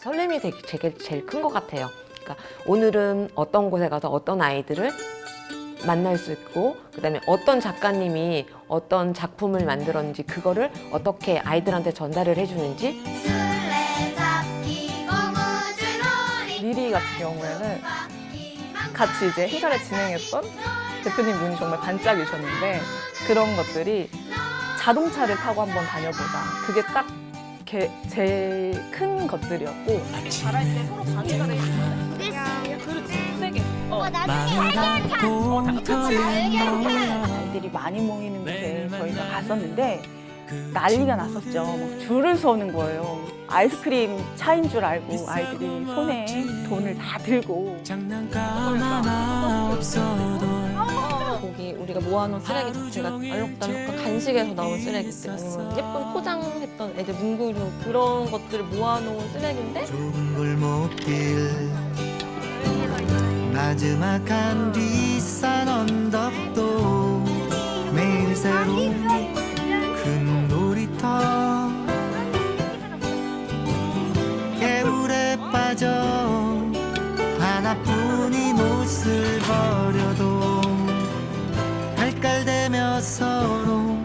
설렘이 되게 제일 큰 것 같아요. 그러니까 오늘은 어떤 곳에 가서 어떤 아이들을 만날 수 있고, 그다음에 어떤 작가님이 어떤 작품을 만들었는지 그거를 어떻게 아이들한테 전달을 해주는지. 리리 같은 경우에는 같이 이제 행사를 진행했던 대표님 눈이 정말 반짝이셨는데, 그런 것들이 자동차를 타고 한번 다녀보자, 그게 딱 제일 큰 것들이었고, 잘할 때 서로 방해가 되는 거야. 그렇지, 세게. 아이들이 많이 모이는 곳에 저희가 갔었는데 난리가 났었죠. 막 줄을 서는 거예요. 아이스크림 차인 줄 알고 아이들이 손에 돈을 다 들고. 거기 우리가 모아놓은 쓰레기 자체가 알록달록한 간식에서 나온 쓰레기들, 아니면 예쁜 포장했던 애들 문구류, 그런 것들을 모아놓은 쓰레기인데, 좁은 골목길 나지막한 뒷산 언덕도 매일 새로운 큰 놀이터 개울에 빠져 하나뿐인 옷을 버려도 깔깔대며 서로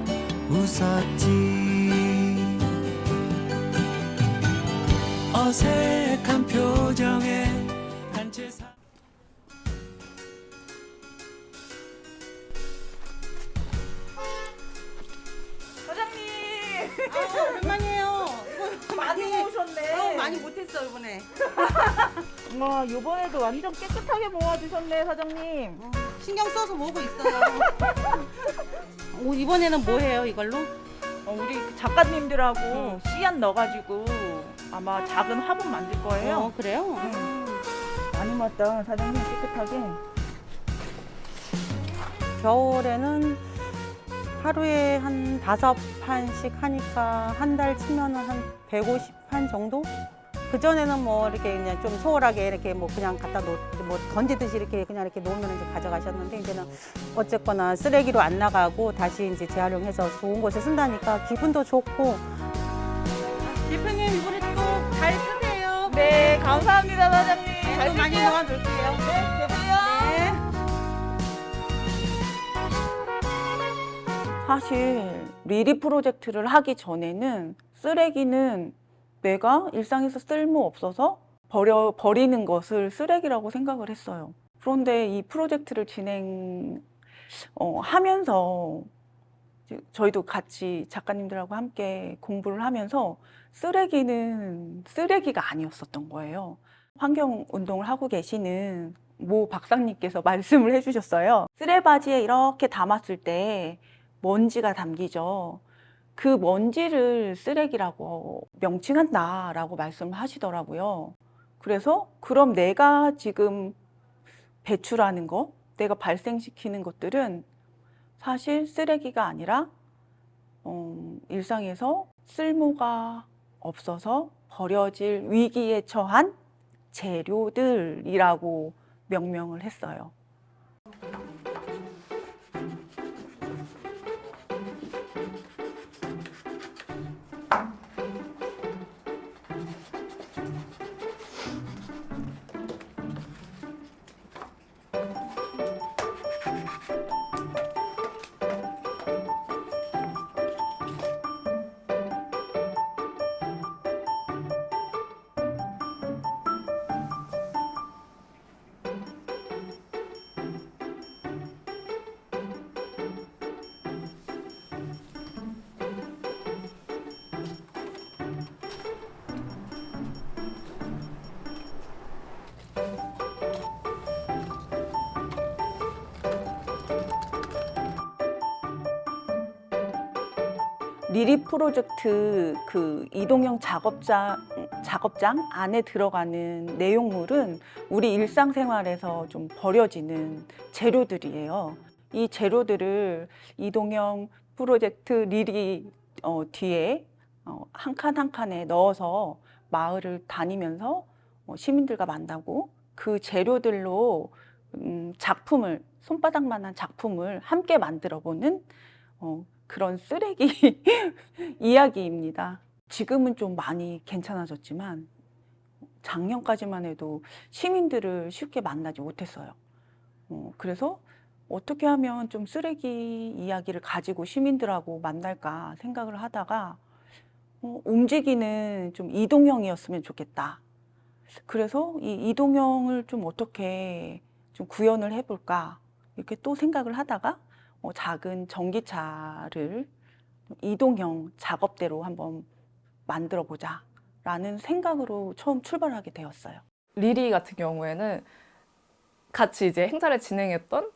웃었지. 어색한 표정에 단체 오랜만이에요. 이거 많이 모으셨네. 많이 못했어 이번에. 와, 이번에도 완전 깨끗하게 모아주셨네, 사장님. 신경 써서 모으고 있어요. 이번에는 뭐 해요 이걸로? 우리 작가님들하고 씨앗 넣어가지고 아마 작은 화분 만들 거예요. 그래요? 많이 모았다, 사장님, 깨끗하게. 겨울에는 하루에 한 5판씩 하니까 한 달 치면은 한 150판 정도? 그전에는 뭐 이렇게 그냥 좀 소홀하게 이렇게 뭐 그냥 갖다 뭐 던지듯이 이렇게 그냥 이렇게 놓으면 이제 가져가셨는데, 이제는 어쨌거나 쓰레기로 안 나가고 다시 이제 재활용해서 좋은 곳에 쓴다니까 기분도 좋고. 대표님 이번에 또 잘 쓰세요. 네, 감사합니다, 사장님. 잘 많이 모아둘게요. 네, 되세요. 네. 사실 리리 프로젝트를 하기 전에는 쓰레기는 내가 일상에서 쓸모 없어서 버리는 것을 쓰레기라고 생각을 했어요. 그런데 이 프로젝트를 하면서 저희도 같이 작가님들하고 함께 공부를 하면서 쓰레기는 쓰레기가 아니었었던 거예요. 환경운동을 하고 계시는 모 박사님께서 말씀을 해주셨어요. 쓰레바지에 이렇게 담았을 때 먼지가 담기죠. 그 먼지를 쓰레기라고 명칭한다라고 말씀을 하시더라고요. 그래서 그럼 내가 지금 배출하는 거, 내가 발생시키는 것들은 사실 쓰레기가 아니라 일상에서 쓸모가 없어서 버려질 위기에 처한 재료들이라고 명명을 했어요. 리리 프로젝트 그 이동형 작업장 안에 들어가는 내용물은 우리 일상생활에서 좀 버려지는 재료들이에요. 이 재료들을 이동형 프로젝트 리리 뒤에 한 칸 한 칸에 넣어서 마을을 다니면서 시민들과 만나고 그 재료들로 작품을, 손바닥만한 작품을 함께 만들어보는 그런 쓰레기 이야기입니다. 지금은 좀 많이 괜찮아졌지만 작년까지만 해도 시민들을 쉽게 만나지 못했어요. 그래서 어떻게 하면 좀 쓰레기 이야기를 가지고 시민들하고 만날까 생각을 하다가 움직이는 좀 이동형이었으면 좋겠다. 그래서 이 이동형을 좀 어떻게 좀 구현을 해볼까 이렇게 또 생각을 하다가 작은 전기차를 이동형 작업대로 한번 만들어 보자 라는 생각으로 처음 출발하게 되었어요. 리리 같은 경우에는 같이 이제 행사를 진행했던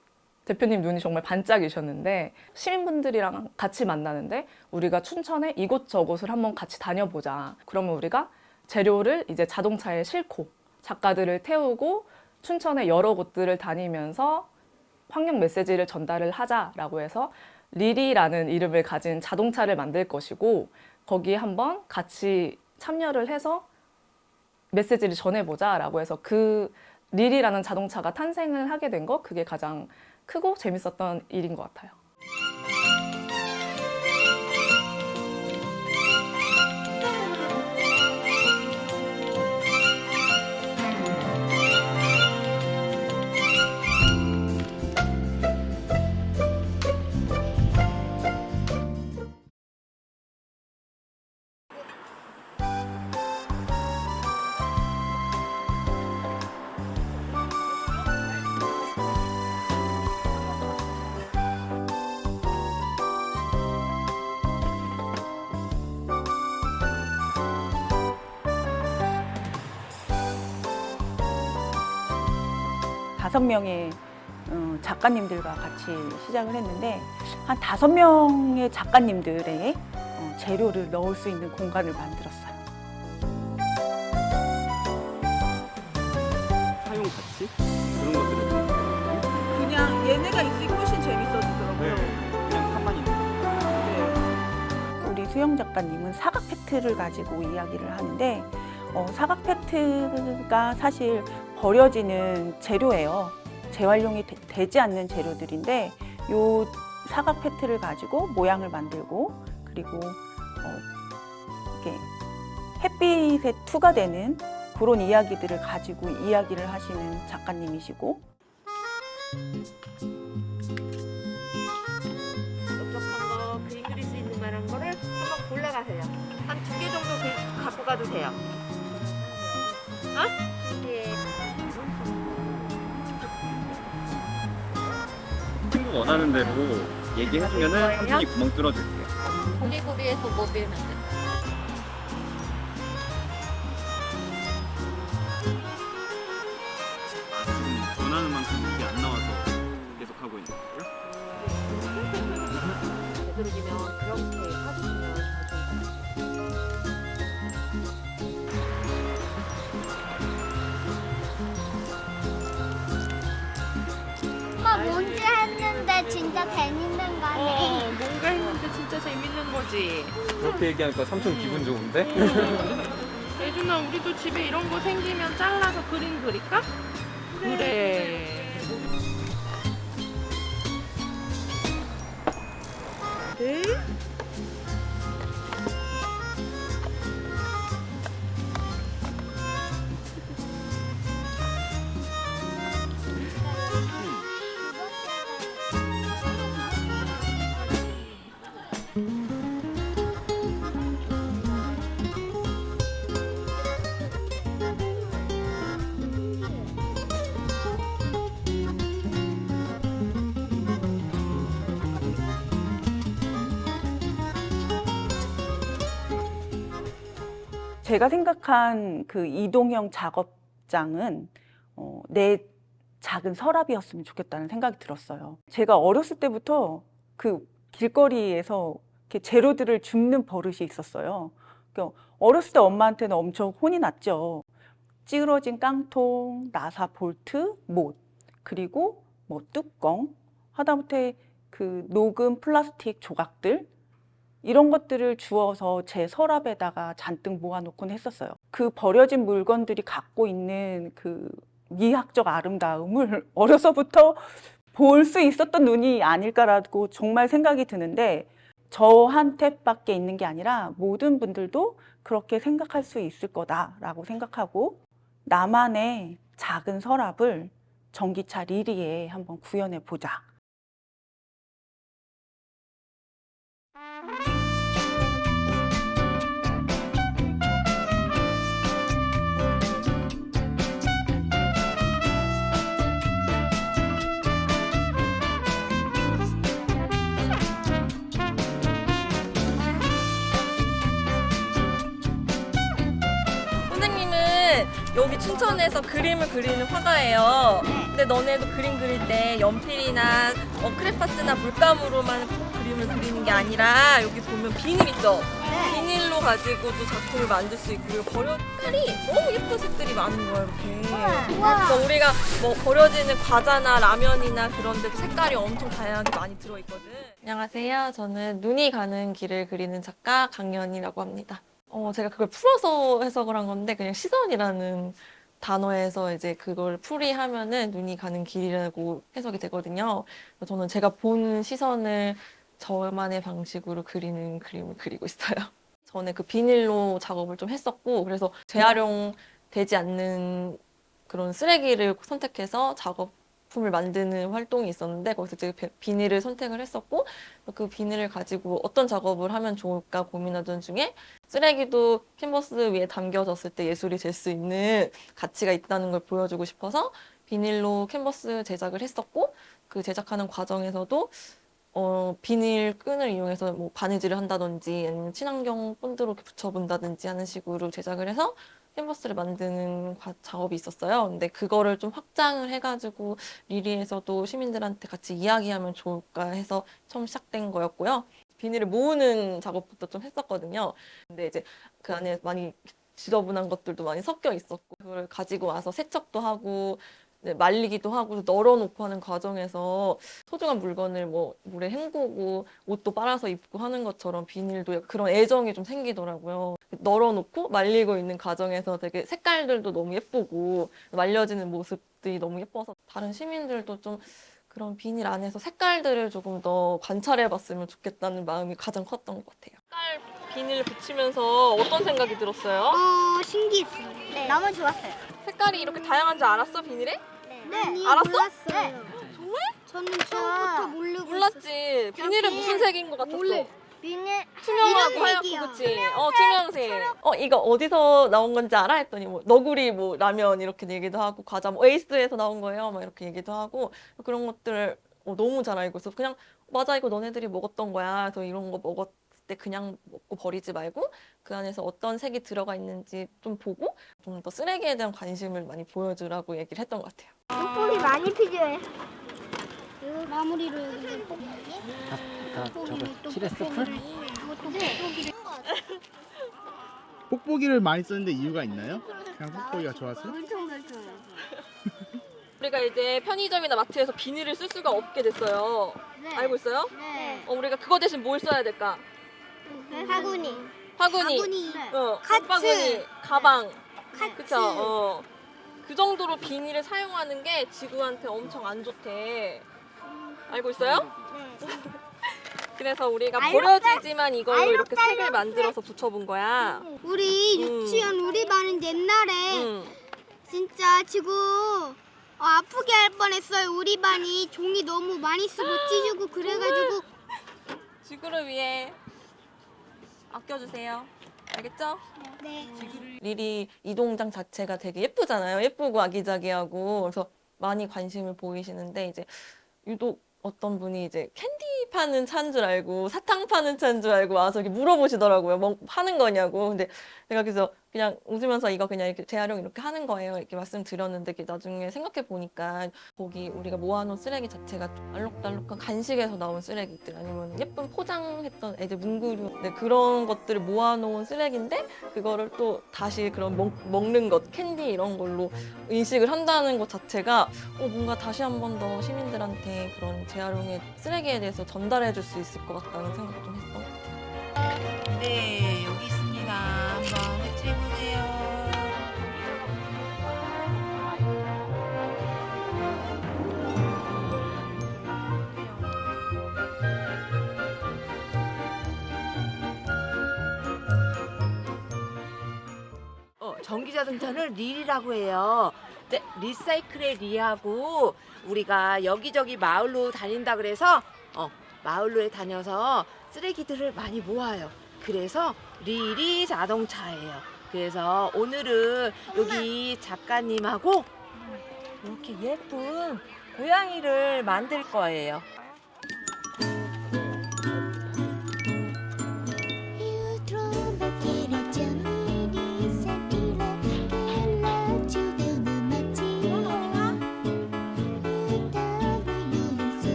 대표님 눈이 정말 반짝이셨는데, 시민분들이랑 같이 만나는데 우리가 춘천에 이곳저곳을 한번 같이 다녀보자. 그러면 우리가 재료를 이제 자동차에 싣고 작가들을 태우고 춘천의 여러 곳들을 다니면서 환경 메시지를 전달을 하자라고 해서 리리라는 이름을 가진 자동차를 만들 것이고, 거기에 한번 같이 참여를 해서 메시지를 전해보자라고 해서 그 리리라는 자동차가 탄생을 하게 된 거, 그게 가장 크고 재밌었던 일인 것 같아요. 다섯 명의 작가님들과 같이 시작을 했는데 한 5명의 작가님들의 재료를 넣을 수 있는 공간을 만들었어요. 사용 가치 그런 것들을 좀 그냥 얘네가 있으니까 훨씬 재밌어지더라고요. 그냥 가만히 있는 우리 수영 작가님은 사각 페트를 가지고 이야기를 하는데 사각 페트가 사실 버려지는 재료예요. 재활용이 되지 않는 재료들인데 요 사각 페트를 가지고 모양을 만들고, 그리고 이렇게 햇빛에 투과되는 그런 이야기들을 가지고 이야기를 하시는 작가님이시고, 넓적한 거 그림 그릴 수 있는 만한 거를 한번 골라가세요. 한 2개 정도 갖고 가도 돼요. 예. 친구 원하는 대로 얘기해주면은 삼촌이 구멍 뚫어줄게요. 고리고리해서 뭐 빌면 돼? 지금 원하는 만큼 이게 안 나와서 계속 하고 있는 거예요? 되도록이면 그렇게 해주시면 엄마 뭔지 했는데 진짜 재밌는 거네. 뭔가 했는데 진짜 재밌는 거지. 그렇게 얘기하니까 삼촌 기분 좋은데? 예준아, 우리도 집에 이런 거 생기면 잘라서 그림 그릴까? 그래. 네? 제가 생각한 그 이동형 작업장은 내 작은 서랍이었으면 좋겠다는 생각이 들었어요. 제가 어렸을 때부터 그 길거리에서 이렇게 재료들을 줍는 버릇이 있었어요. 그러니까 어렸을 때 엄마한테는 엄청 혼이 났죠. 찌그러진 깡통, 나사 볼트, 못, 그리고 뭐 뚜껑, 하다못해 그 녹은 플라스틱 조각들, 이런 것들을 주워서 제 서랍에다가 잔뜩 모아놓곤 했었어요. 그 버려진 물건들이 갖고 있는 그 미학적 아름다움을 어려서부터 볼 수 있었던 눈이 아닐까라고 정말 생각이 드는데, 저한테밖에 있는 게 아니라 모든 분들도 그렇게 생각할 수 있을 거다라고 생각하고, 나만의 작은 서랍을 전기차 리리에 한번 구현해 보자. 선생님은 여기 춘천에서 그림을 그리는 화가예요. 근데 너네도 그림 그릴 때 연필이나 크레파스나 물감으로만 그림을 그리는 게 아니라 여기 보면 비닐 있죠? 비닐로 가지고도 작품을 만들 수 있고 그리고 색깔이 너무 예쁜 색들이 많은 거예요, 이렇게. 그래서 우리가 뭐 버려지는 과자나 라면이나 그런 데도 색깔이 엄청 다양하게 많이 들어있거든. 안녕하세요. 저는 눈이 가는 길을 그리는 작가 강연이라고 합니다. 제가 그걸 풀어서 해석을 한 건데 그냥 시선이라는 단어에서 이제 그걸 풀이하면은 눈이 가는 길이라고 해석이 되거든요. 저는 제가 본 시선을 저만의 방식으로 그리는 그림을 그리고 있어요. 전에 그 비닐로 작업을 좀 했었고 그래서 재활용되지 않는 그런 쓰레기를 선택해서 작업품을 만드는 활동이 있었는데 거기서 이제 비닐을 선택을 했었고 그 비닐을 가지고 어떤 작업을 하면 좋을까 고민하던 중에 쓰레기도 캔버스 위에 담겨졌을 때 예술이 될 수 있는 가치가 있다는 걸 보여주고 싶어서 비닐로 캔버스 제작을 했었고 그 제작하는 과정에서도 비닐 끈을 이용해서 뭐 바느질을 한다든지 아니면 친환경 본드로 이렇게 붙여본다든지 하는 식으로 제작을 해서 캔버스를 만드는 작업이 있었어요. 근데 그거를 좀 확장을 해가지고 리리에서도 시민들한테 같이 이야기하면 좋을까 해서 처음 시작된 거였고요. 비닐을 모으는 작업부터 좀 했었거든요. 근데 이제 그 안에 많이 지저분한 것들도 많이 섞여 있었고 그걸 가지고 와서 세척도 하고 말리기도 하고 널어놓고 하는 과정에서 소중한 물건을 뭐 물에 헹구고 옷도 빨아서 입고 하는 것처럼 비닐도 그런 애정이 좀 생기더라고요. 널어놓고 말리고 있는 과정에서 되게 색깔들도 너무 예쁘고 말려지는 모습들이 너무 예뻐서 다른 시민들도 좀 그런 비닐 안에서 색깔들을 조금 더 관찰해봤으면 좋겠다는 마음이 가장 컸던 것 같아요. 색깔 비닐 붙이면서 어떤 생각이 들었어요? 신기했어요. 네. 너무 좋았어요. 색깔이 이렇게 다양한 줄 알았어, 비닐에? 네. 알았어? 몰랐어요. 정말? 저는 처음부터 모르고 몰랐지. 비닐은 무슨 색인 것 같았어? 비닐 투명하고 하얗고 그치? 투명색. 이거 어디서 나온 건지 알아? 했더니 뭐 너구리 뭐 라면 이렇게 얘기도 하고 과자 뭐 에이스에서 나온 거예요. 막 이렇게 얘기도 하고 그런 것들 너무 잘 알고 있어. 그냥 맞아 이거 너네들이 먹었던 거야. 그래서 이런 거 먹었을 때 그냥 먹고 버리지 말고 그 안에서 어떤 색이 들어가 있는지 좀 보고 좀 더 쓰레기에 대한 관심을 많이 보여주라고 얘기를 했던 것 같아요. 뽁뽁이 많이 필요해. 마무리로 여기 저거 칠했어 풀? 뽁뽁이. 뽁뽁이를 많이 쓰는데 이유가 있나요? 그냥 뽁뽁이가 좋아서? 우리가 이제 편의점이나 마트에서 비닐을 쓸 수가 없게 됐어요. 네. 알고 있어요? 네. 우리가 그거 대신 뭘 써야 될까? 바구니. 바구니, 카츠. 바구니, 가방. 카츠. 그쵸? 그 정도로 비닐을 사용하는 게 지구한테 엄청 안 좋대. 알고 있어요? 네. 그래서 우리가 알록달? 버려지지만 이걸로 이렇게 색을 만들어서 붙여본 거야. 우리 유치원 우리 반은 옛날에 진짜 지구 아프게 할 뻔했어요. 우리 반이 종이 너무 많이 쓰고 찢고 그래가지고. 지구를 위해 아껴주세요. 알겠죠? 네. 리리 이동장 자체가 되게 예쁘잖아요. 예쁘고 아기자기하고 그래서 많이 관심을 보이시는데 이제 유독 어떤 분이 이제 캔디 파는 차인 줄 알고 사탕 파는 차인 줄 알고 와서 이렇게 물어보시더라고요. 뭐 파는 거냐고. 근데 제가 그래서 그냥 웃으면서 이거 그냥 이렇게 재활용 이렇게 하는 거예요. 이렇게 말씀드렸는데 나중에 생각해 보니까 거기 우리가 모아놓은 쓰레기 자체가 알록달록한 간식에서 나온 쓰레기들 아니면 예쁜 포장했던 애들 문구류 그런 것들을 모아놓은 쓰레기인데 그거를 또 다시 그런 먹는 것 캔디 이런 걸로 인식을 한다는 것 자체가 뭔가 다시 한 번 더 시민들한테 그런 재활용의 쓰레기에 대해서 전달해 줄 수 있을 것 같다는 생각 좀 했던 것 같아요. 네, 여기 있습니다. 한번 해체해보세요. 전기 자동차는 릴이라고 해요. 네, 리사이클의 리하고 우리가 여기저기 마을로 다닌다 그래서 마을로에 다녀서 쓰레기들을 많이 모아요. 그래서 릴이 자동차예요. 그래서 오늘은 여기 작가님하고 이렇게 예쁜 고양이를 만들 거예요.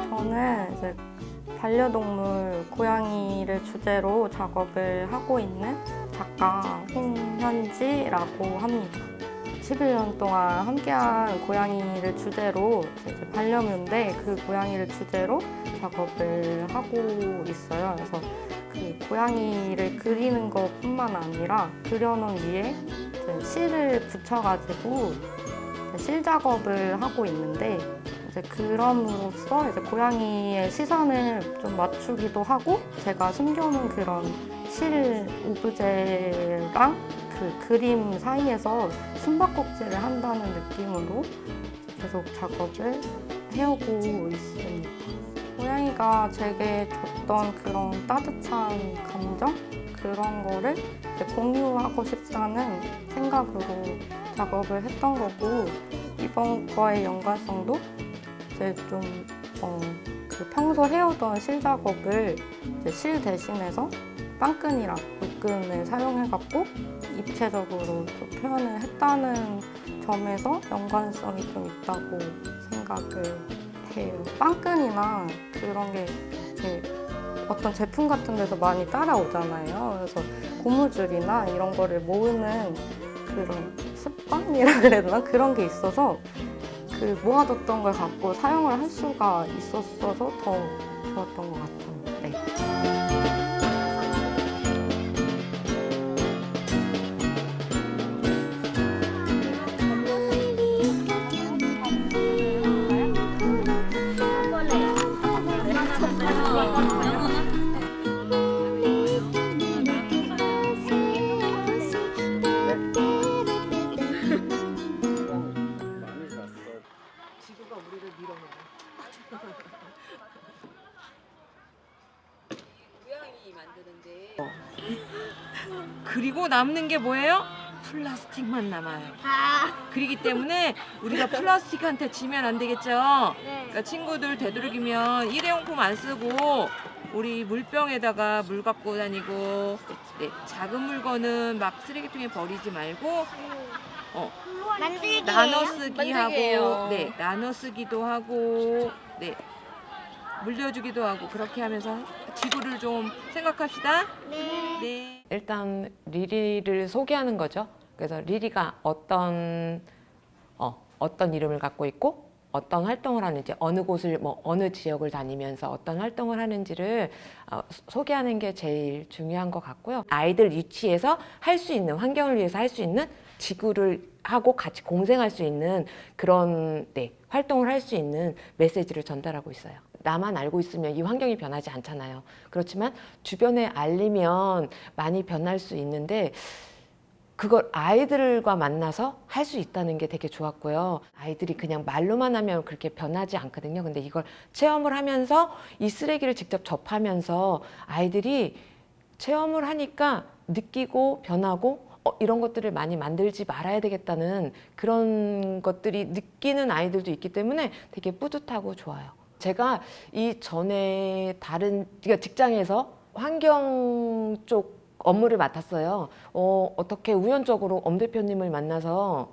저는 이제 반려동물 고양이를 주제로 작업을 하고 있는 작가 홍현지라고 합니다. 11년 동안 함께한 고양이를 주제로 이제 반려묘인데 그 고양이를 주제로 작업을 하고 있어요. 그래서 그 고양이를 그리는 것뿐만 아니라 그려놓은 위에 이제 실을 붙여가지고 실 작업을 하고 있는데 이제 그럼으로써 이제 고양이의 시선을 좀 맞추기도 하고 제가 숨겨놓은 그런 실 오브제랑 그 그림 사이에서 숨바꼭질을 한다는 느낌으로 계속 작업을 해오고 있습니다. 고양이가 제게 줬던 그런 따뜻한 감정? 그런 거를 이제 공유하고 싶다는 생각으로 작업을 했던 거고 이번 거의 연관성도 이제 좀 그 평소 해오던 실 작업을 이제 실 대신해서 빵끈이랑 물끈을 사용해갖고 입체적으로 좀 표현을 했다는 점에서 연관성이 좀 있다고 생각을 해요. 빵끈이나 그런 게 이제 어떤 제품 같은 데서 많이 따라오잖아요. 그래서 고무줄이나 이런 거를 모으는 그런 습관이라 그래야 되나? 그런 게 있어서 그 모아뒀던 걸 갖고 사용을 할 수가 있었어서 더 좋았던 것 같아요. 네. 지구가 우리를 밀어넣어. 고양이 만드는데 그리고 남는 게 뭐예요? 플라스틱만 남아요. 그렇기 때문에 우리가 플라스틱한테 지면 안 되겠죠? 그러니까 친구들 되도록이면 일회용품 안 쓰고 우리 물병에다가 물 갖고 다니고 네, 작은 물건은 막 쓰레기통에 버리지 말고 만들기 나눠 쓰기 만들기예요. 하고 네 나눠 쓰기도 하고 네 물려주기도 하고 그렇게 하면서 지구를 좀 생각합시다. 네. 일단 리리를 소개하는 거죠. 그래서 리리가 어떤 이름을 갖고 있고 어떤 활동을 하는지 어느 곳을 어느 지역을 다니면서 어떤 활동을 하는지를 소개하는 게 제일 중요한 것 같고요. 아이들 유치해서 할 수 있는 환경을 위해서 할 수 있는 지구를 하고 같이 공생할 수 있는 그런 활동을 할 수 있는 메시지를 전달하고 있어요. 나만 알고 있으면 이 환경이 변하지 않잖아요. 그렇지만 주변에 알리면 많이 변할 수 있는데 그걸 아이들과 만나서 할 수 있다는 게 되게 좋았고요. 아이들이 그냥 말로만 하면 그렇게 변하지 않거든요. 근데 이걸 체험을 하면서 이 쓰레기를 직접 접하면서 아이들이 체험을 하니까 느끼고 변하고 이런 것들을 많이 만들지 말아야 되겠다는 그런 것들이 느끼는 아이들도 있기 때문에 되게 뿌듯하고 좋아요. 제가 이전에 다른 직장에서 환경 쪽 업무를 맡았어요. 어떻게 우연적으로 엄 대표님을 만나서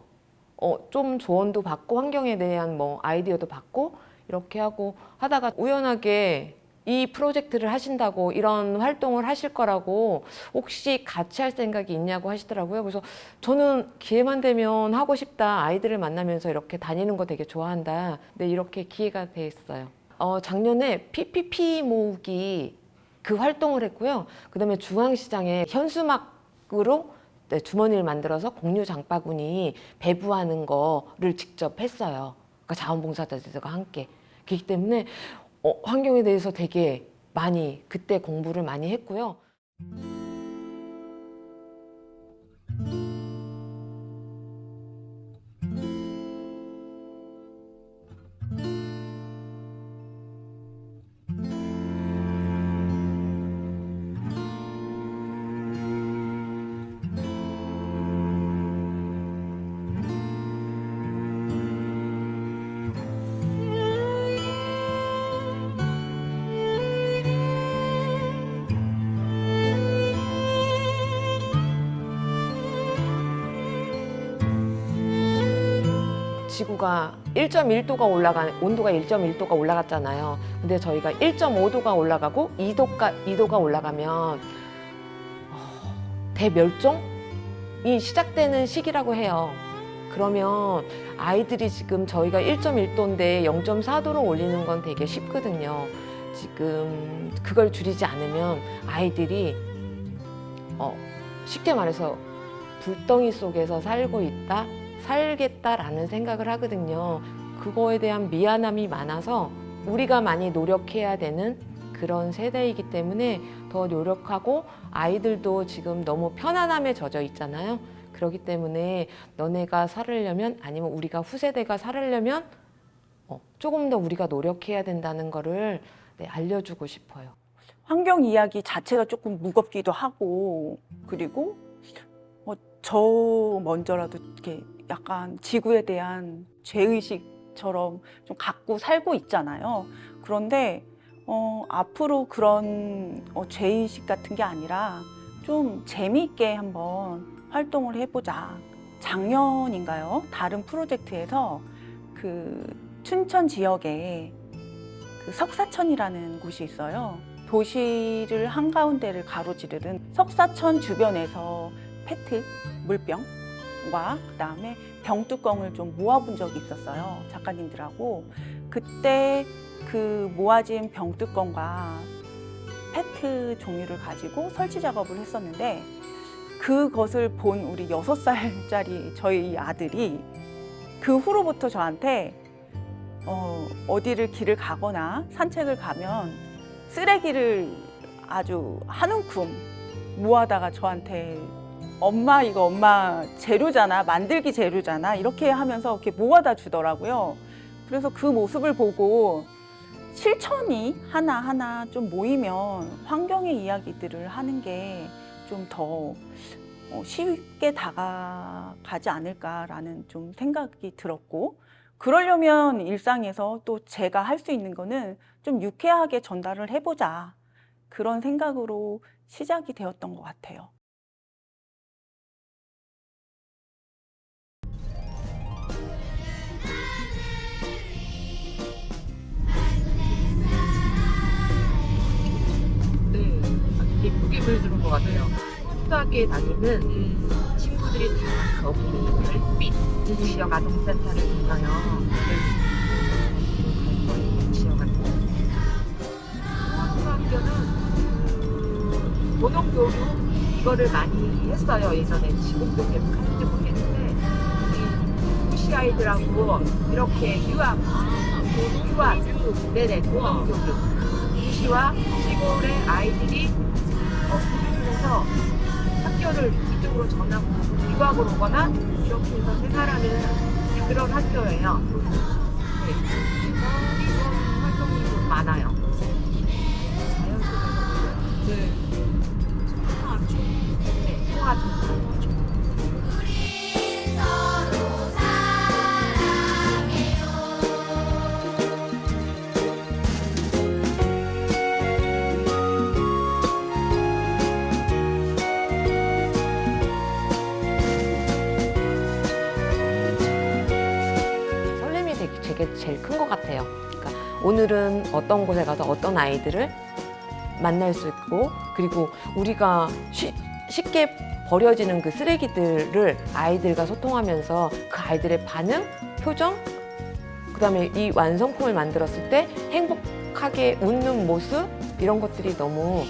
좀 조언도 받고 환경에 대한 아이디어도 받고 이렇게 하고 하다가 우연하게 이 프로젝트를 하신다고 이런 활동을 하실 거라고 혹시 같이 할 생각이 있냐고 하시더라고요. 그래서 저는 기회만 되면 하고 싶다. 아이들을 만나면서 이렇게 다니는 거 되게 좋아한다. 네, 이렇게 기회가 됐어요. 작년에 PPP 모으기 그 활동을 했고요. 그다음에 중앙시장에 현수막으로 주머니를 만들어서 공유 장바구니 배부하는 거를 직접 했어요. 그러니까 자원봉사자들과 함께. 그렇기 때문에 환경에 대해서 되게 많이 그때 공부를 많이 했고요. 지구가 1.1도가 온도가 1.1도가 올라갔잖아요. 근데 저희가 1.5도가 올라가고 2도가 올라가면 대멸종이 시작되는 시기라고 해요. 그러면 아이들이 지금 저희가 1.1도인데 0.4도로 올리는 건 되게 쉽거든요. 지금 그걸 줄이지 않으면 아이들이 쉽게 말해서 불덩이 속에서 살겠다라는 생각을 하거든요. 그거에 대한 미안함이 많아서 우리가 많이 노력해야 되는 그런 세대이기 때문에 더 노력하고, 아이들도 지금 너무 편안함에 젖어 있잖아요. 그렇기 때문에 너네가 살으려면, 아니면 우리가 후세대가 살으려면 조금 더 우리가 노력해야 된다는 거를 알려주고 싶어요. 환경 이야기 자체가 조금 무겁기도 하고, 그리고 저 먼저라도 이렇게 약간 지구에 대한 죄의식처럼 좀 갖고 살고 있잖아요. 그런데 앞으로 그런 죄의식 같은 게 아니라 좀 재미있게 한번 활동을 해보자. 작년인가요? 다른 프로젝트에서 그 춘천 지역에 그 석사천이라는 곳이 있어요. 도시를 한가운데를 가로지르는 석사천 주변에서 페트 물병과 그다음에 병뚜껑을 좀 모아본 적이 있었어요. 작가님들하고. 그때 그 모아진 병뚜껑과 페트 종류를 가지고 설치 작업을 했었는데, 그것을 본 우리 6살짜리 저희 아들이 그 후로부터 저한테 어디를 길을 가거나 산책을 가면 쓰레기를 아주 한 움큼 모아다가 저한테 엄마 이거 엄마 재료잖아, 만들기 재료잖아, 이렇게 하면서 이렇게 모아다 주더라고요. 그래서 그 모습을 보고 실천이 하나하나 좀 모이면 환경의 이야기들을 하는 게 좀 더 쉽게 다가가지 않을까라는 좀 생각이 들었고, 그러려면 일상에서 또 제가 할 수 있는 거는 좀 유쾌하게 전달을 해보자, 그런 생각으로 시작이 되었던 것 같아요. 예쁘게 보여주는 것 같아요. 초등학교에 다니는 친구들이 다 거기 별빛 지역 아동센터를 불러요. 지역 같은 초등학교는 본원교육 이거를 많이 했어요. 예전에. 지금도 계속 하는지 모르겠는데, 우리 도시 아이들하고 이렇게 유학, 네네, 본원교육. 도시와 시골의 아이들이 교육을 해서 학교를 이쪽으로 전하고 유학을 오거나 이렇게 해서 생활하는 그런 학교예요. 네. 그래서 이런 활동이 좀 많아요. 자연 속에서 네. 통화 되게 제일 큰 것 같아요. 그러니까 오늘은 어떤 곳에 가서 어떤 아이들을 만날 수 있고, 그리고 우리가 쉽게 버려지는 그 쓰레기들을 아이들과 소통하면서 그 아이들의 반응, 표정, 그다음에 이 완성품을 만들었을 때 행복하게 웃는 모습, 이런 것들이 너무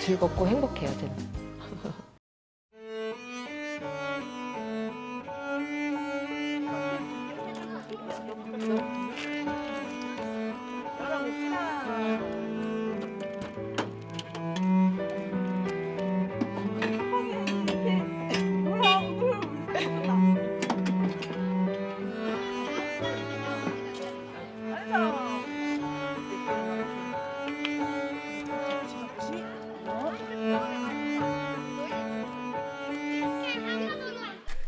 즐겁고 행복해요, 저는.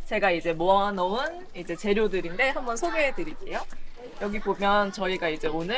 제가 이제 모아놓은 이제 재료들인데 한번 소개해 드릴게요. 여기 보면 저희가 이제 오늘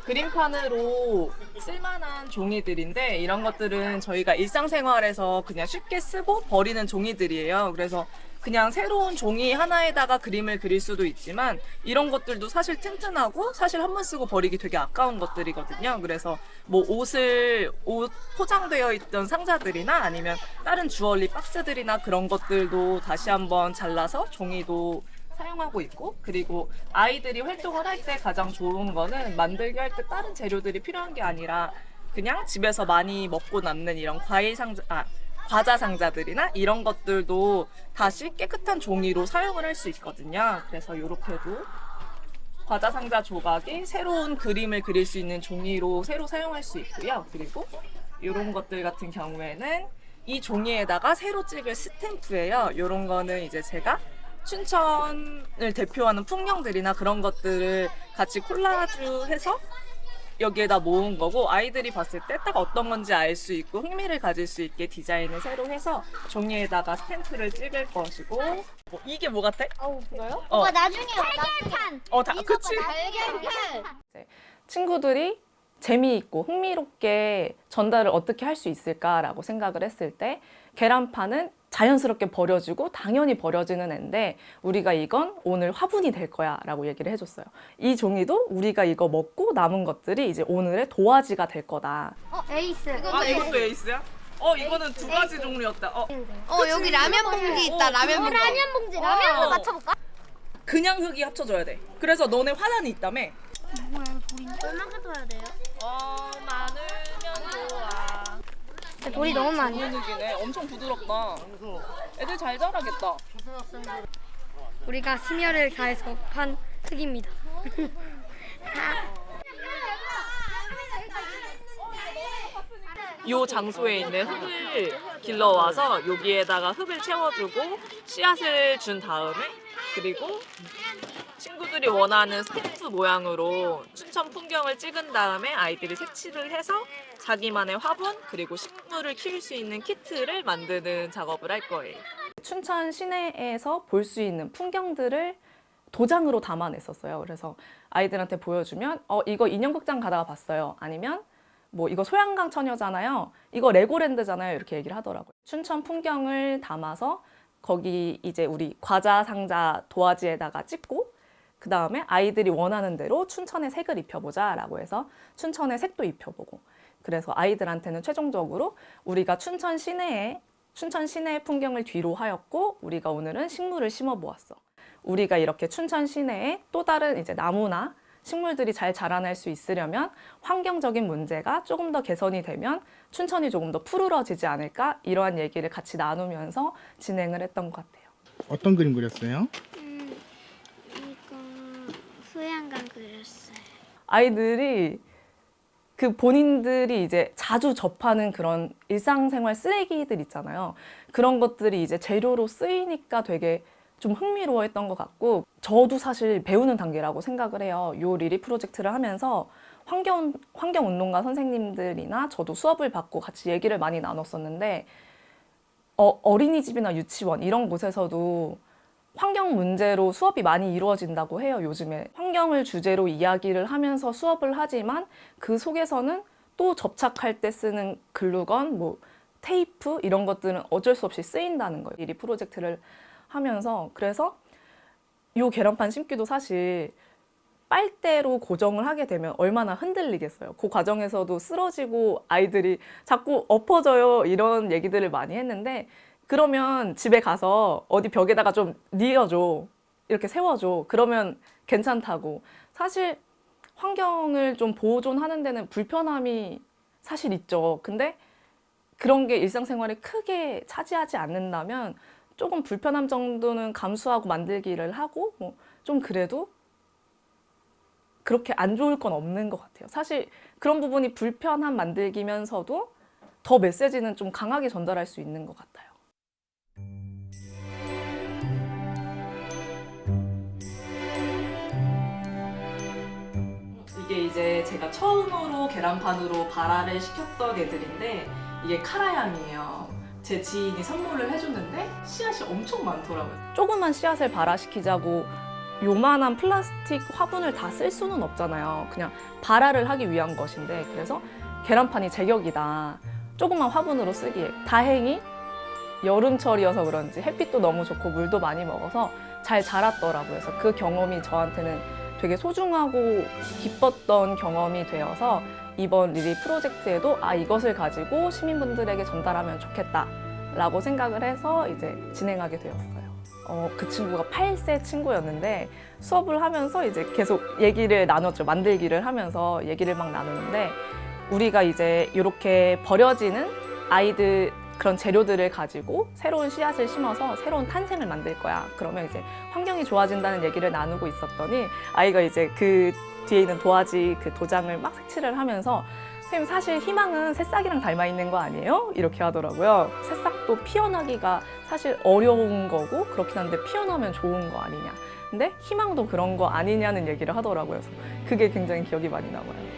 그림판으로 쓸만한 종이들인데 이런 것들은 저희가 일상생활에서 그냥 쉽게 쓰고 버리는 종이들이에요. 그래서 그냥 새로운 종이 하나에다가 그림을 그릴 수도 있지만 이런 것들도 사실 튼튼하고 사실 한 번 쓰고 버리기 되게 아까운 것들이거든요. 그래서 뭐 옷 포장되어 있던 상자들이나 아니면 다른 주얼리 박스들이나 그런 것들도 다시 한번 잘라서 종이도 사용하고 있고, 그리고 아이들이 활동을 할 때 가장 좋은 거는 만들기 할 때 다른 재료들이 필요한 게 아니라 그냥 집에서 많이 먹고 남는 이런 과자 상자들이나 이런 것들도 다시 깨끗한 종이로 사용을 할 수 있거든요. 그래서 이렇게도 과자 상자 조각이 새로운 그림을 그릴 수 있는 종이로 새로 사용할 수 있고요. 그리고 이런 것들 같은 경우에는 이 종이에다가 새로 찍을 스탬프예요. 이런 거는 이제 제가 춘천을 대표하는 풍경들이나 그런 것들을 같이 콜라주해서 여기에다 모은 거고, 아이들이 봤을 때 딱 어떤 건지 알 수 있고 흥미를 가질 수 있게 디자인을 새로 해서 종이에다가 스탬프를 찍을 것이고. 이게 뭐 같아? 이거요? 어. 나중에요. 나중에. 그치? 친구들이 재미있고 흥미롭게 전달을 어떻게 할 수 있을까라고 생각을 했을 때 계란판은 자연스럽게 버려지고 당연히 버려지는 앤데 우리가 이건 오늘 화분이 될 거야 라고 얘기를 해줬어요. 이 종이도 우리가 이거 먹고 남은 것들이 이제 오늘의 도화지가 될 거다. 에이스. 이것도 에이스야? 이거는 두 가지 종류였다. 여기 라면 봉지 있다. 라면 봉지. 라면 봉지. 라면도 맞춰볼까? 그냥 흙이 합쳐져야 돼. 그래서 너네 화단이 있다며? 얼마큼 둬야 돼요? 많으면 좋아. 돌이 너무 많이. 흙이네. 엄청 부드럽다. 애들 잘 자라겠다. 우리가 심혈을 다해서 판 흙입니다. 이 장소에 있는 흙을 길러와서 여기에다가 흙을 채워주고 씨앗을 준 다음에, 그리고 친구들이 원하는 스탬프 모양으로 춘천 풍경을 찍은 다음에 아이들이 색칠을 해서 자기만의 화분 그리고 식물을 키울 수 있는 키트를 만드는 작업을 할 거예요. 춘천 시내에서 볼 수 있는 풍경들을 도장으로 담아냈었어요. 그래서 아이들한테 보여주면 이거 인형극장 가다가 봤어요. 아니면 뭐 이거 소양강 처녀잖아요. 이거 레고랜드잖아요. 이렇게 얘기를 하더라고요. 춘천 풍경을 담아서 거기 이제 우리 과자 상자 도화지에다가 찍고, 그 다음에 아이들이 원하는 대로 춘천의 색을 입혀보자 라고 해서 춘천의 색도 입혀보고, 그래서 아이들한테는 최종적으로 우리가 춘천 시내의 풍경을 뒤로 하였고 우리가 오늘은 식물을 심어보았어. 우리가 이렇게 춘천 시내에 또 다른 이제 나무나 식물들이 잘 자라날 수 있으려면 환경적인 문제가 조금 더 개선이 되면 춘천이 조금 더 푸르러지지 않을까, 이러한 얘기를 같이 나누면서 진행을 했던 것 같아요. 어떤 그림 그렸어요? 이거 소양강 그렸어요. 아이들이 본인들이 이제 자주 접하는 그런 일상생활 쓰레기들 있잖아요. 그런 것들이 이제 재료로 쓰이니까 되게 좀 흥미로워했던 것 같고, 저도 사실 배우는 단계라고 생각을 해요. 요 리리 프로젝트를 하면서 환경운동가 선생님들이나 저도 수업을 받고 같이 얘기를 많이 나눴었는데, 어린이집이나 유치원 이런 곳에서도 환경 문제로 수업이 많이 이루어진다고 해요. 요즘에 환경을 주제로 이야기를 하면서 수업을 하지만 그 속에서는 또 접착할 때 쓰는 글루건, 뭐 테이프 이런 것들은 어쩔 수 없이 쓰인다는 거예요. 리리 프로젝트를 하면서. 그래서 이 계란판 심기도 사실 빨대로 고정을 하게 되면 얼마나 흔들리겠어요. 그 과정에서도 쓰러지고 아이들이 자꾸 엎어져요 이런 얘기들을 많이 했는데, 그러면 집에 가서 어디 벽에다가 좀 뉘어줘, 이렇게 세워줘, 그러면 괜찮다고. 사실 환경을 좀 보존하는 데는 불편함이 사실 있죠. 근데 그런 게 일상생활에 크게 차지하지 않는다면 조금 불편함 정도는 감수하고 만들기를 하고, 뭐 좀 그래도 그렇게 안 좋을 건 없는 것 같아요. 사실 그런 부분이 불편한 만들기면서도 더 메시지는 좀 강하게 전달할 수 있는 것 같아요. 이게 이제 제가 처음으로 계란판으로 발화를 시켰던 애들인데, 이게 카라양이에요. 제 지인이 선물을 해줬는데 씨앗이 엄청 많더라고요. 조그만 씨앗을 발화시키자고 요만한 플라스틱 화분을 다 쓸 수는 없잖아요. 그냥 발화를 하기 위한 것인데, 그래서 계란판이 제격이다. 조그만 화분으로 쓰기에. 다행히 여름철이어서 그런지 햇빛도 너무 좋고 물도 많이 먹어서 잘 자랐더라고요. 그래서 그 경험이 저한테는 되게 소중하고 기뻤던 경험이 되어서 이번 리리 프로젝트에도 이것을 가지고 시민분들에게 전달하면 좋겠다라고 생각을 해서 이제 진행하게 되었어요. 그 친구가 8세 친구였는데 수업을 하면서 이제 계속 얘기를 나눴죠. 만들기를 하면서 얘기를 막 나누는데, 우리가 이제 이렇게 버려지는 아이들 그런 재료들을 가지고 새로운 씨앗을 심어서 새로운 탄생을 만들 거야. 그러면 이제 환경이 좋아진다는 얘기를 나누고 있었더니 아이가 이제 그 뒤에 있는 도화지 그 도장을 막 색칠을 하면서, 선생님 사실 희망은 새싹이랑 닮아 있는 거 아니에요? 이렇게 하더라고요. 새싹도 피어나기가 사실 어려운 거고 그렇긴 한데 피어나면 좋은 거 아니냐. 근데 희망도 그런 거 아니냐는 얘기를 하더라고요. 그래서 그게 굉장히 기억이 많이 남아요.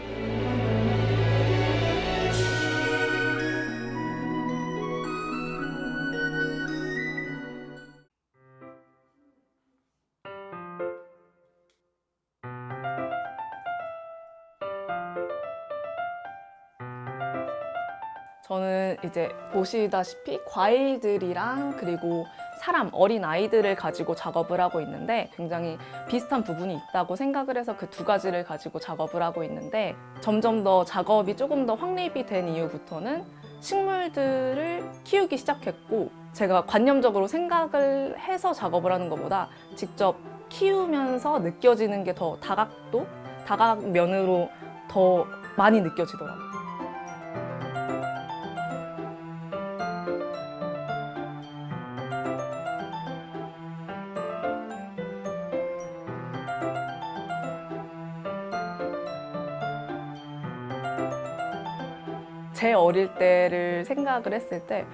저는 이제 보시다시피 과일들이랑 그리고 사람, 어린 아이들을 가지고 작업을 하고 있는데 굉장히 비슷한 부분이 있다고 생각을 해서 그 두 가지를 가지고 작업을 하고 있는데, 점점 더 작업이 조금 더 확립이 된 이후부터는 식물들을 키우기 시작했고, 제가 관념적으로 생각을 해서 작업을 하는 것보다 직접 키우면서 느껴지는 게 더 다각면으로 더 많이 느껴지더라고요. 제 어릴 때를 생각을 했을 때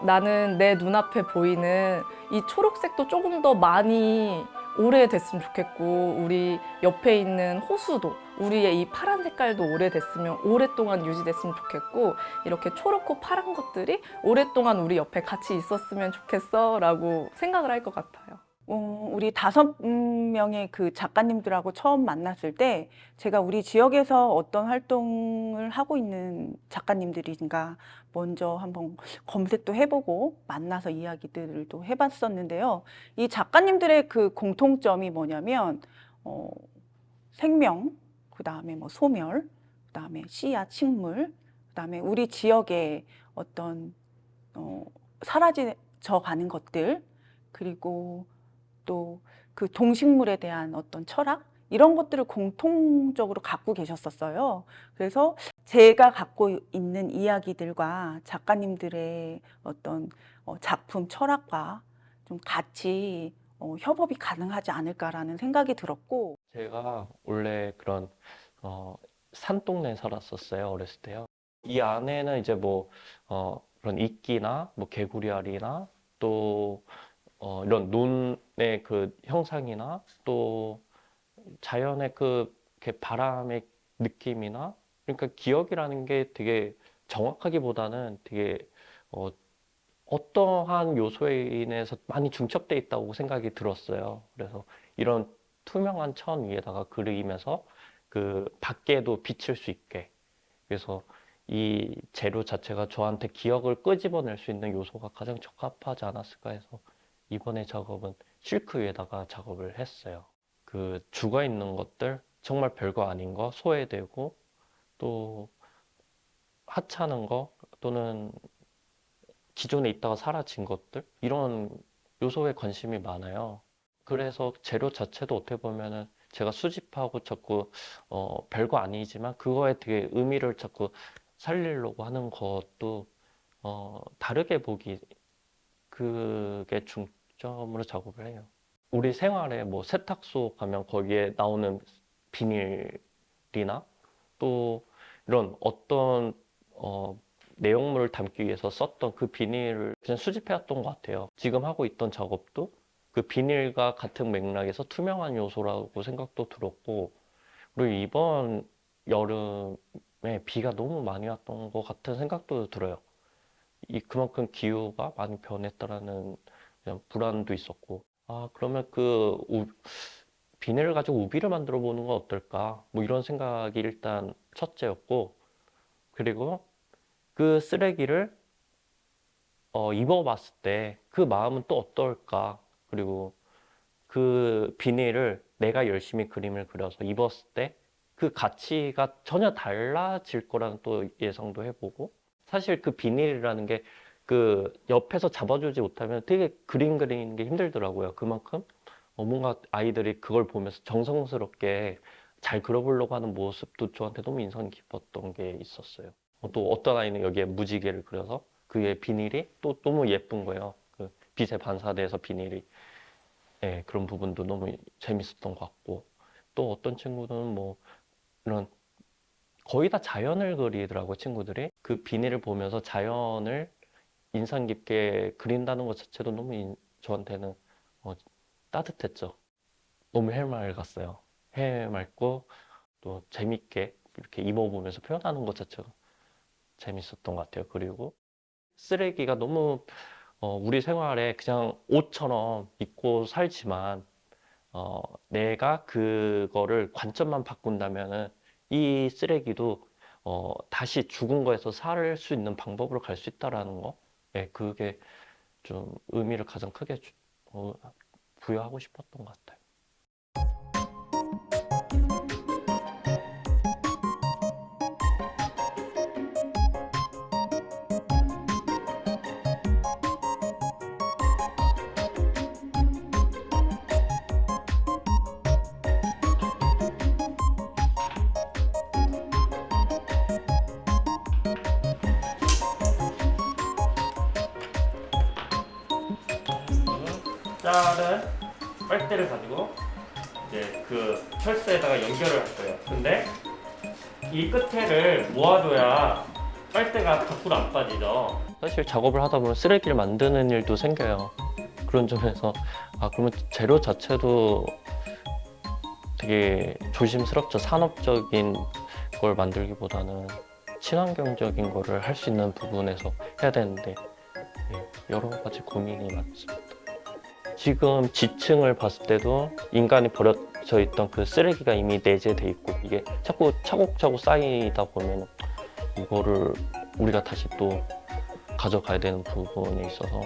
나는 내 눈앞에 보이는 이 초록색도 조금 더 많이 오래됐으면 좋겠고, 우리 옆에 있는 호수도 우리의 이 파란 색깔도 오래됐으면 오랫동안 유지됐으면 좋겠고, 이렇게 초록고 파란 것들이 오랫동안 우리 옆에 같이 있었으면 좋겠어 라고 생각을 할 것 같아요. 우리 5명의 그 작가님들하고 처음 만났을 때 제가 우리 지역에서 어떤 활동을 하고 있는 작가님들인가 먼저 한번 검색도 해보고 만나서 이야기들을 또 해봤었는데요. 이 작가님들의 그 공통점이 뭐냐면 생명, 그 다음에 뭐 소멸, 그 다음에 씨앗, 식물, 그 다음에 우리 지역의 어떤 사라져 가는 것들, 그리고 또 그 동식물에 대한 어떤 철학, 이런 것들을 공통적으로 갖고 계셨었어요. 그래서 제가 갖고 있는 이야기들과 작가님들의 어떤 작품 철학과 좀 같이 협업이 가능하지 않을까라는 생각이 들었고, 제가 원래 그런 산동네에 살았었어요, 어렸을 때요. 이 안에는 이제 뭐 그런 이끼나 뭐 개구리알이나 또 이런 눈의 그 형상이나 또 자연의 그 바람의 느낌이나, 그러니까 기억이라는 게 되게 정확하기보다는 되게 어떠한 요소에 인해서 많이 중첩돼 있다고 생각이 들었어요. 그래서 이런 투명한 천 위에다가 그리면서 그 밖에도 비칠 수 있게, 그래서 이 재료 자체가 저한테 기억을 끄집어낼 수 있는 요소가 가장 적합하지 않았을까 해서 이번에 작업은 실크 위에다가 작업을 했어요. 그 죽어 있는 것들, 정말 별거 아닌 거 소외되고 또 하찮은 거 또는 기존에 있다가 사라진 것들, 이런 요소에 관심이 많아요. 그래서 재료 자체도 어떻게 보면은 제가 수집하고 자꾸 별거 아니지만 그거에 되게 의미를 자꾸 살리려고 하는 것도 다르게 보기, 그게 중점으로 작업을 해요. 우리 생활에 뭐 세탁소 가면 거기에 나오는 비닐이나 또 이런 어떤 내용물을 담기 위해서 썼던 그 비닐을 그냥 수집해왔던 것 같아요. 지금 하고 있던 작업도 그 비닐과 같은 맥락에서 투명한 요소라고 생각도 들었고, 그리고 이번 여름에 비가 너무 많이 왔던 것 같은 생각도 들어요. 그만큼 기후가 많이 변했다라는 그냥 불안도 있었고, 그러면 비닐을 가지고 우비를 만들어 보는 건 어떨까? 뭐 이런 생각이 일단 첫째였고, 그리고 그 쓰레기를 입어봤을 때 그 마음은 또 어떨까? 그리고 그 비닐을 내가 열심히 그림을 그려서 입었을 때 그 가치가 전혀 달라질 거라는 또 예상도 해보고, 사실 그 비닐이라는 게 그 옆에서 잡아주지 못하면 되게 그림 그리는 게 힘들더라고요. 그만큼 뭔가 아이들이 그걸 보면서 정성스럽게 잘 그려보려고 하는 모습도 저한테 너무 인상 깊었던 게 있었어요. 또 어떤 아이는 여기에 무지개를 그려서 그 위에 비닐이 또 너무 예쁜 거예요. 그 빛에 반사돼서 비닐이. 네, 그런 부분도 너무 재밌었던 것 같고, 또 어떤 친구들은 뭐 이런 거의 다 자연을 그리더라고요, 친구들이. 그 비닐을 보면서 자연을 인상 깊게 그린다는 것 자체도 너무 저한테는 따뜻했죠. 너무 해맑았어요. 해맑고 또 재밌게 이렇게 입어보면서 표현하는 것 자체가 재밌었던 것 같아요. 그리고 쓰레기가 너무 우리 생활에 그냥 옷처럼 입고 살지만 내가 그거를 관점만 바꾼다면은 이 쓰레기도 다시 죽은 거에서 살 수 있는 방법으로 갈 수 있다라는 거. 네, 그게 좀 의미를 가장 크게 부여하고 싶었던 것 같아요. 자른 빨대를 가지고 이제 그 철새에다가 연결을 할 거예요. 근데 이 끝에를 모아줘야 빨대가 밖으로 안 빠지죠. 사실 작업을 하다 보면 쓰레기를 만드는 일도 생겨요. 그런 점에서 그러면 재료 자체도 되게 조심스럽죠. 산업적인 걸 만들기보다는 친환경적인 거를 할 수 있는 부분에서 해야 되는데 여러 가지 고민이 많습니다. 지금 지층을 봤을 때도 인간이 버려져 있던 그 쓰레기가 이미 내재돼 있고, 이게 자꾸 차곡차곡 쌓이다 보면 이거를 우리가 다시 또 가져가야 되는 부분에 있어서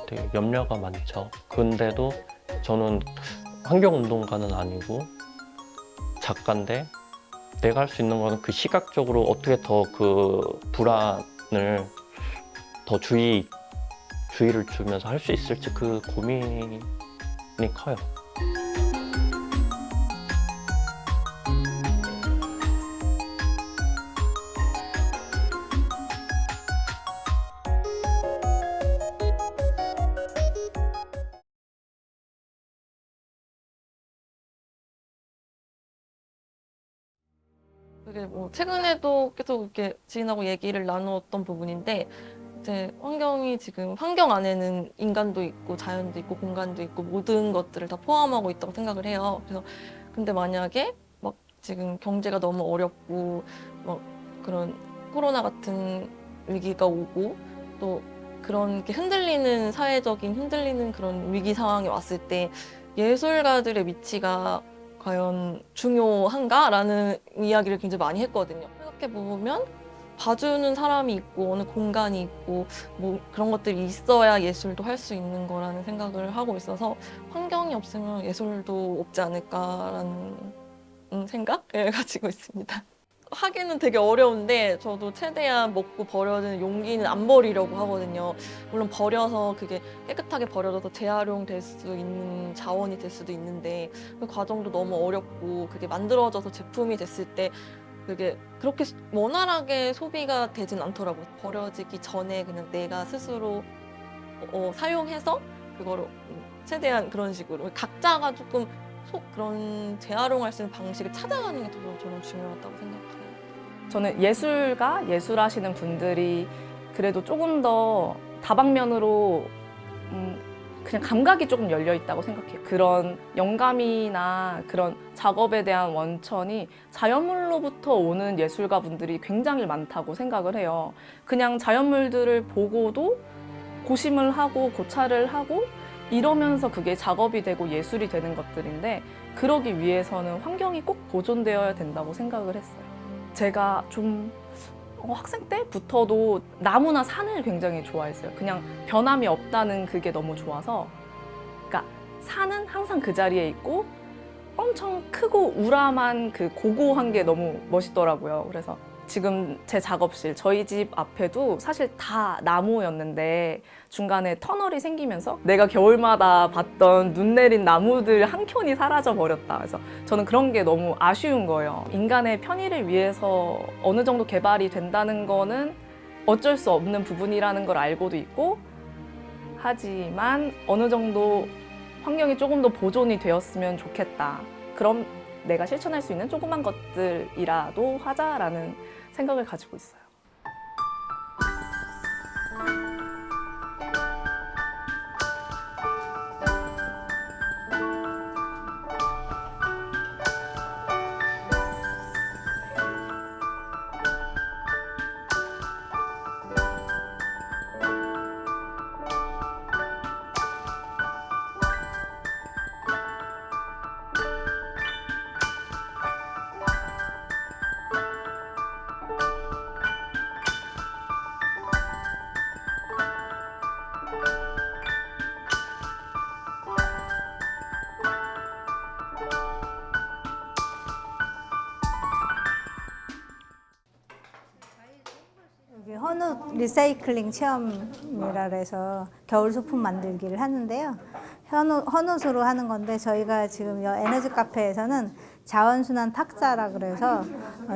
되게 염려가 많죠. 근데도 저는 환경운동가는 아니고 작가인데, 내가 할 수 있는 거는 그 시각적으로 어떻게 더 그 불안을 더 주의를 주면서 할 수 있을지 그 고민이 커요. 그게 뭐 최근에도 계속 이렇게 지인하고 얘기를 나누었던 부분인데, 이제 환경이 지금 환경 안에는 인간도 있고 자연도 있고 공간도 있고 모든 것들을 다 포함하고 있다고 생각을 해요. 그래서 근데 만약에 막 지금 경제가 너무 어렵고 막 그런 코로나 같은 위기가 오고 또 그런 게 흔들리는 그런 위기 상황이 왔을 때 예술가들의 위치가 과연 중요한가라는 이야기를 굉장히 많이 했거든요. 생각해보면 봐주는 사람이 있고 어느 공간이 있고 뭐 그런 것들이 있어야 예술도 할 수 있는 거라는 생각을 하고 있어서 환경이 없으면 예술도 없지 않을까라는 생각을 가지고 있습니다. 하기는 되게 어려운데 저도 최대한 먹고 버려지는 용기는 안 버리려고 하거든요. 물론 버려서 그게 깨끗하게 버려져서 재활용될 수 있는 자원이 될 수도 있는데 그 과정도 너무 어렵고 그게 만들어져서 제품이 됐을 때 그게 그렇게 원활하게 소비가 되진 않더라고요. 버려지기 전에 그냥 내가 스스로 사용해서 그거를 최대한 그런 식으로 각자가 조금 그런 재활용할 수 있는 방식을 찾아가는 게 더 저는 중요하다고 생각해요. 저는 예술하시는 분들이 그래도 조금 더 다방면으로 그냥 감각이 조금 열려 있다고 생각해요. 그런 영감이나 그런 작업에 대한 원천이 자연물로부터 오는 예술가 분들이 굉장히 많다고 생각을 해요. 그냥 자연물들을 보고도 고심을 하고 고찰을 하고 이러면서 그게 작업이 되고 예술이 되는 것들인데 그러기 위해서는 환경이 꼭 보존되어야 된다고 생각을 했어요. 제가 좀 학생 때부터도 나무나 산을 굉장히 좋아했어요. 그냥 변함이 없다는 그게 너무 좋아서. 그러니까 산은 항상 그 자리에 있고 엄청 크고 우람한 그 고고한 게 너무 멋있더라고요. 그래서 지금 제 작업실, 저희 집 앞에도 사실 다 나무였는데 중간에 터널이 생기면서 내가 겨울마다 봤던 눈 내린 나무들 한 켠이 사라져 버렸다. 그래서 저는 그런 게 너무 아쉬운 거예요. 인간의 편의를 위해서 어느 정도 개발이 된다는 거는 어쩔 수 없는 부분이라는 걸 알고도 있고, 하지만 어느 정도 환경이 조금 더 보존이 되었으면 좋겠다. 그럼 내가 실천할 수 있는 조그만 것들이라도 하자라는 생각을 가지고 있어요. 여기 헌옷 리사이클링 체험이라 해서 겨울 소품 만들기를 하는데요. 헌옷으로 하는 건데 저희가 지금 에너지 카페에서는 자원순환 탁자라 그래서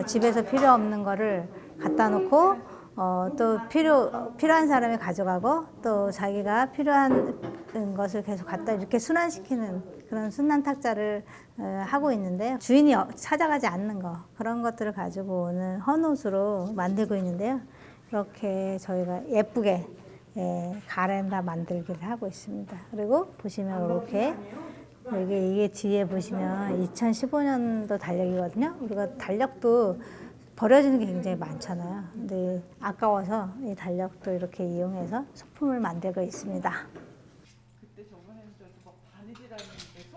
집에서 필요 없는 거를 갖다 놓고 또 필요한 사람이 가져가고 또 자기가 필요한 것을 계속 갖다 이렇게 순환시키는 그런 순환 탁자를 하고 있는데요. 주인이 찾아가지 않는 거 그런 것들을 가지고 오는 헌옷으로 만들고 있는데요. 이렇게 저희가 예쁘게 가랜다 만들기를 하고 있습니다. 그리고 보시면 이렇게 이게 뒤에 보시면 2015년도 달력이거든요. 우리가 달력도 버려지는 게 굉장히 많잖아요. 근데 아까워서 이 달력도 이렇게 이용해서 소품을 만들고 있습니다.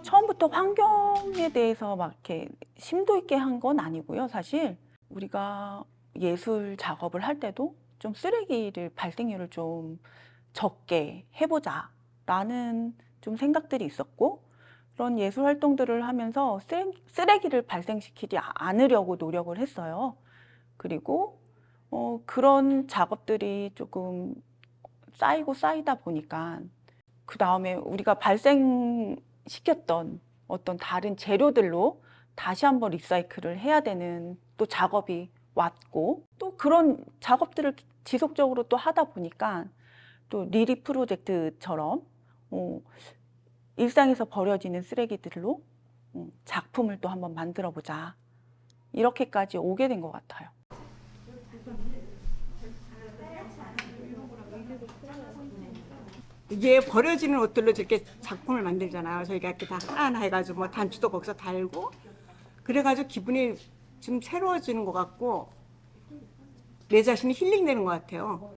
처음부터 환경에 대해서 막 이렇게 심도 있게 한 건 아니고요. 사실 우리가 예술 작업을 할 때도 좀 쓰레기를 발생률을 좀 적게 해보자라는 좀 생각들이 있었고, 그런 예술 활동들을 하면서 쓰레기를 발생시키지 않으려고 노력을 했어요. 그리고 그런 작업들이 조금 쌓이다 보니까 그 다음에 우리가 발생시켰던 어떤 다른 재료들로 다시 한번 리사이클을 해야 되는 또 작업이 왔고, 또 그런 작업들을 지속적으로 또 하다 보니까 또 리리 프로젝트처럼 일상에서 버려지는 쓰레기들로 작품을 또 한번 만들어 보자, 이렇게까지 오게 된 것 같아요. 이게 버려지는 옷들로 저렇게 작품을 만들잖아요. 저희가 이렇게 다 하나하나 해가지고 뭐 단추도 거기서 달고, 그래가지고 기분이 좀 새로워지는 것 같고 내 자신이 힐링되는 것 같아요.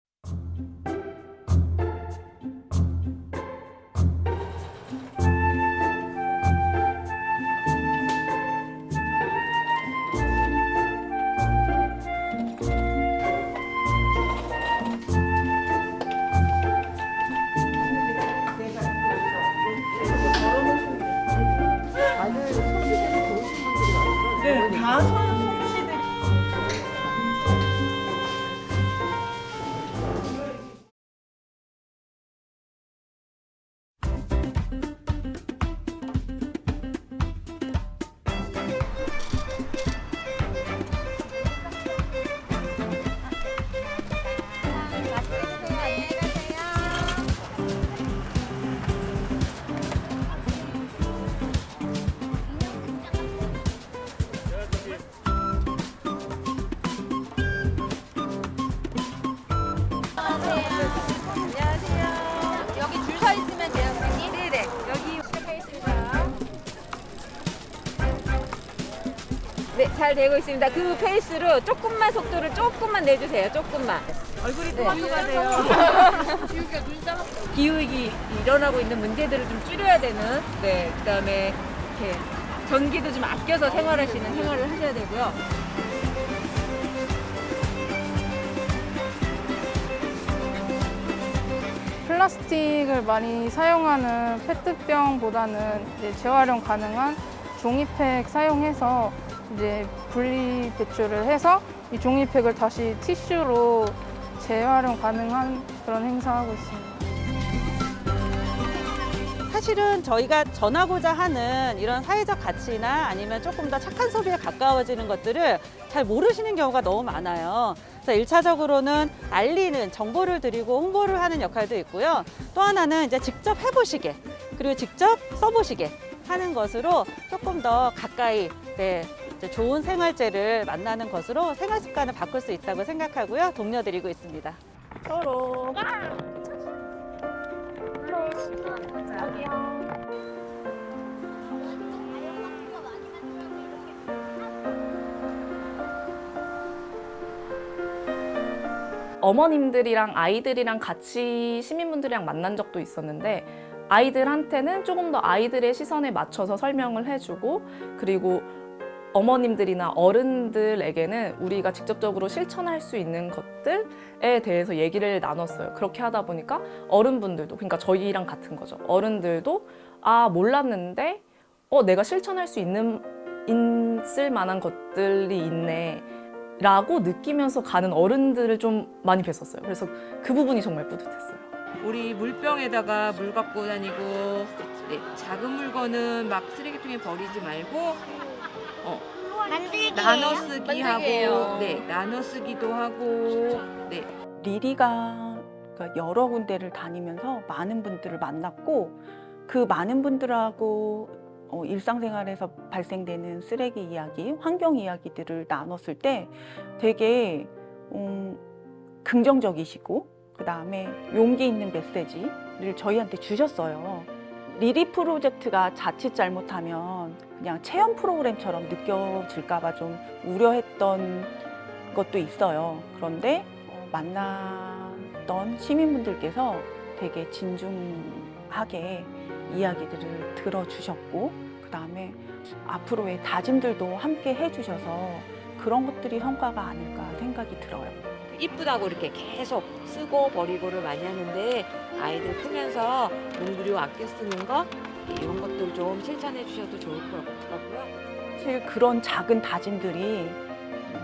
네, 다 솜씨들. 잘 되고 있습니다. 그 페이스로 조금만 속도를 조금만 내주세요. 조금만. 얼굴이 토마토가 돼요. 기후위기 일어나고 있는 문제들을 좀 줄여야 되는. 네. 그다음에 이렇게 전기도 좀 아껴서 생활하시는 생활을 하셔야 되고요. 플라스틱을 많이 사용하는 페트병보다는 이제 재활용 가능한 종이팩 사용해서 이제 분리 배출을 해서 이 종이팩을 다시 티슈로 재활용 가능한 그런 행사하고 있습니다. 사실은 저희가 전하고자 하는 이런 사회적 가치나 아니면 조금 더 착한 소비에 가까워지는 것들을 잘 모르시는 경우가 너무 많아요. 그래서 1차적으로는 알리는, 정보를 드리고 홍보를 하는 역할도 있고요. 또 하나는 이제 직접 해보시게, 그리고 직접 써보시게 하는 것으로 조금 더 가까이 이제 좋은 생활재를 만나는 것으로 생활 습관을 바꿀 수 있다고 생각하고요. 독려드리고 있습니다. 서로. 어머님들이랑 아이들이랑 같이 시민분들이랑 만난 적도 있었는데 아이들한테는 조금 더 아이들의 시선에 맞춰서 설명을 해주고 그리고 어머님들이나 어른들에게는 우리가 직접적으로 실천할 수 있는 것들에 대해서 얘기를 나눴어요. 그렇게 하다 보니까 어른분들도, 그러니까 저희랑 같은 거죠. 어른들도 아, 몰랐는데 내가 실천할 수 있을 만한 것들이 있네 라고 느끼면서 가는 어른들을 좀 많이 뵀었어요. 그래서 그 부분이 정말 뿌듯했어요. 우리 물병에다가 물 갖고 다니고 네, 작은 물건은 막 쓰레기통에 버리지 말고 나눠 쓰기 하고 네, 나눠 쓰기도 하고 네. 리리가 그러니까 여러 군데를 다니면서 많은 분들을 만났고 그 많은 분들하고 일상생활에서 발생되는 쓰레기 이야기, 환경 이야기들을 나눴을 때 되게 긍정적이시고 그 다음에 용기 있는 메시지를 저희한테 주셨어요. 리리 프로젝트가 자칫 잘못하면 그냥 체험 프로그램처럼 느껴질까 봐 좀 우려했던 것도 있어요. 그런데 만났던 시민분들께서 되게 진중하게 이야기들을 들어주셨고 그 다음에 앞으로의 다짐들도 함께 해주셔서 그런 것들이 성과가 아닐까 생각이 들어요. 이쁘다고 이렇게 계속 쓰고 버리고를 많이 하는데 아이들 크면서 물그리고 아껴 쓰는 거 이런 것들 좀 실천해 주셔도 좋을 것 같더라고요. 사실 그런 작은 다짐들이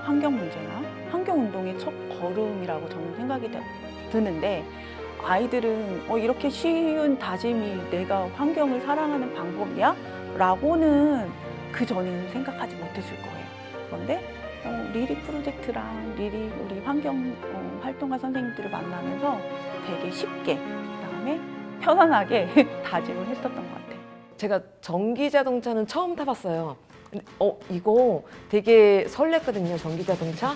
환경 문제나 환경 운동의 첫 걸음이라고 저는 생각이 드는데 아이들은 이렇게 쉬운 다짐이 내가 환경을 사랑하는 방법이야? 라고는 그전에는 생각하지 못했을 거예요. 그런데 리리 프로젝트랑 우리 환경 활동가 선생님들을 만나면서 되게 쉽게 그다음에 편안하게 다짐을 했었던 것 같아요. 제가 전기자동차는 처음 타봤어요. 근데 이거 되게 설렜거든요. 전기자동차.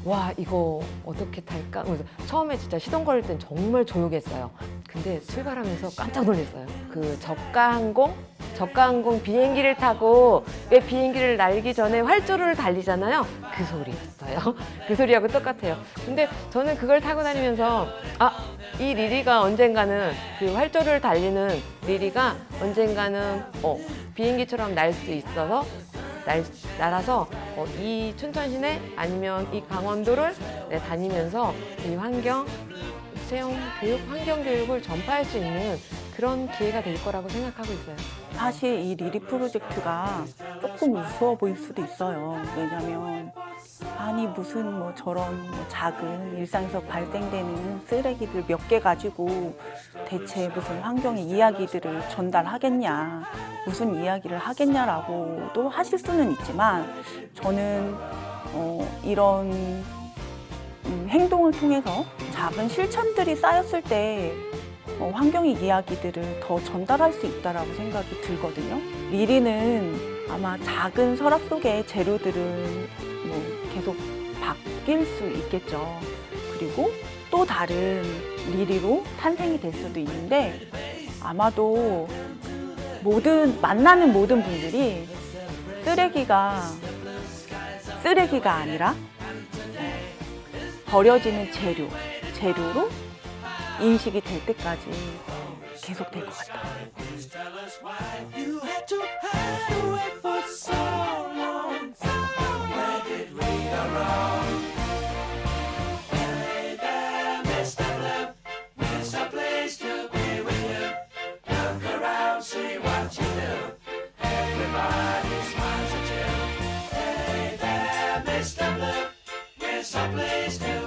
와, 이거 어떻게 탈까? 그래서 처음에 진짜 시동 걸릴 땐 정말 조용했어요. 근데 출발하면서 깜짝 놀랐어요. 그 저가항공 비행기를 타고 왜 비행기를 날기 전에 활주로를 달리잖아요. 그 소리였어요. 그 소리하고 똑같아요. 근데 저는 그걸 타고 다니면서 이 리리가 언젠가는 그 활주로를 달리는 리리가 언젠가는 비행기처럼 날 수 있어서 날아서 이 춘천시내 아니면 이 강원도를 다니면서 이 환경 교육을 전파할 수 있는 그런 기회가 될 거라고 생각하고 있어요. 사실 이 리리 프로젝트가 조금 우스워 보일 수도 있어요. 왜냐하면 아니 무슨 저런 작은 일상에서 발생되는 쓰레기들 몇 개 가지고 대체 무슨 환경의 이야기들을 전달하겠냐, 무슨 이야기를 하겠냐라고도 하실 수는 있지만 저는 이런 행동을 통해서 작은 실천들이 쌓였을 때 환경의 이야기들을 더 전달할 수 있다라고 생각이 들거든요. 리리는 아마 작은 서랍 속의 재료들은 계속 바뀔 수 있겠죠. 그리고 또 다른 리리로 탄생이 될 수도 있는데 아마도 만나는 모든 분들이 쓰레기가 쓰레기가 아니라 버려지는 재료로 인식이 될 때까지 계속 될 것 같아요. You had to hide away for so long. Where did we go wrong? Hey there, Mr. Blue, it's a place to be with you. Look around, see what you do. Everybody smiles at you. Hey there, Mr. Blue, it's a place to